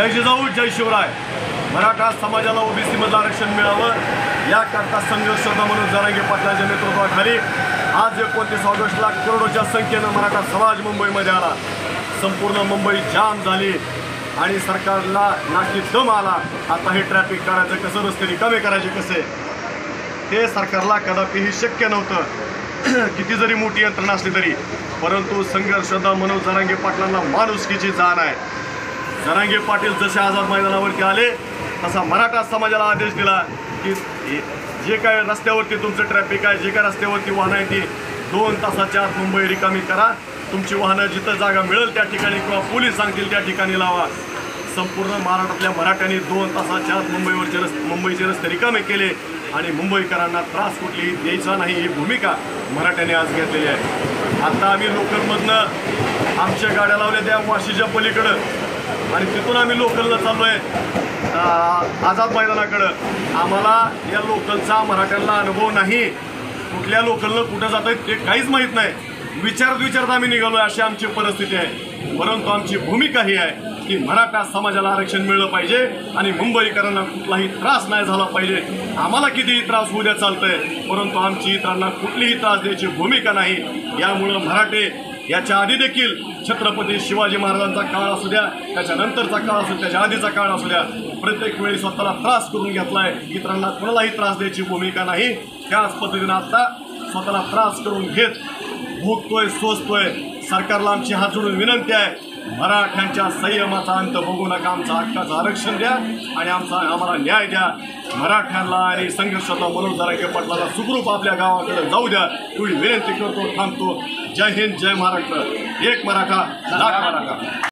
जय जिजाऊ जय शिवराय। मराठा समाजाला ओबीसी मधलं आरक्षण मिळावं याकरता संघर्ष म्हणून जरांगे पाटलांच्या नेतृत्वाखाली आज 29 ऑगस्टला करोडोच्या संख्येनं मराठा समाज मुंबईमध्ये आला। संपूर्ण मुंबई जाम झाली आणि सरकारला नाकी दम आला। आता हे ट्रॅफिक काढायचं कसं, रस्ते रिकामे करायचे कसे, ते सरकारला कदापिही शक्य नव्हतं किती जरी मोठी यंत्रणा असली तरी। परंतु संघर्षदा मनोज जरांगे पाटलांना माणुसकीची जाण आहे। जरांगे पाटील जसे आझाद मैदानावरती आले तसा मराठा समाजाला आदेश दिला की जे काय रस्त्यावरती तुमचं ट्रॅफिक आहे, जे काय रस्त्यावरती वाहनं आहे ती 2 तासाच्या आत मुंबई रिकामी करा। तुमची वाहनं जिथं जागा मिळेल त्या ठिकाणी किंवा पोलीस सांगतील त्या ठिकाणी लावा। संपूर्ण महाराष्ट्रातल्या मराठ्यांनी 2 तासाच्या आत मुंबईचे रस्ते रिकामे केले आणि मुंबईकरांना त्रास कुठलीही द्यायचा नाही ही भूमिका मराठ्यांनी आज घेतलेली आहे। आता आम्ही लोकलमधनं आमच्या गाड्या लावल्या त्या वाशीच्या पलीकडं आणि तिथून आम्ही लोकलला चाललो आहे आझाद मैदानाकडं। आम्हाला या लोकलचा मराठ्यांना अनुभव नाही, कुठल्या लोकलनं कुठं जात आहेत ते काहीच माहीत नाही। विचारत आम्ही निघालो अशी आमची परिस्थिती आहे। परंतु आमची भूमिका ही आहे की मराठा समाजाला आरक्षण मिळलं पाहिजे आणि मुंबईकरांना कुठलाही त्रास नाही झाला पाहिजे। आम्हाला कितीही त्रास होऊ द्या चालतंय, परंतु आमची इतरांना कुठलीही त्रास द्यायची भूमिका नाही। यामुळं मराठे याच्या आधी देखील छत्रपती शिवाजी महाराजांचा काळ असू द्या, त्याच्यानंतरचा काळ असू, त्याच्या आधीचा काळ असू द्या, प्रत्येक वेळी स्वतःला त्रास करून घेतलाय। इतरांना कोणालाही त्रास द्यायची भूमिका नाही। त्याच पद्धतीनं आता स्वतःला त्रास करून घेत भोगतोय, सोसतोय। सरकारला आमची हात जोडून विनंती आहे, मराठ्यांच्या संयमाचा अंत बघू नका, आमचं हक्काचं आरक्षण द्या आणि आम्हाला न्याय द्या। मराठ्यांना आणि संघर्षाला मनोज जरांगे पाटलाला सुखरूप आपल्या गावाकडे जाऊ द्या एवढी विनंती करतो, थांबतो। जय हिंद, जय महाराष्ट्र। एक मराठा लाख मराठा।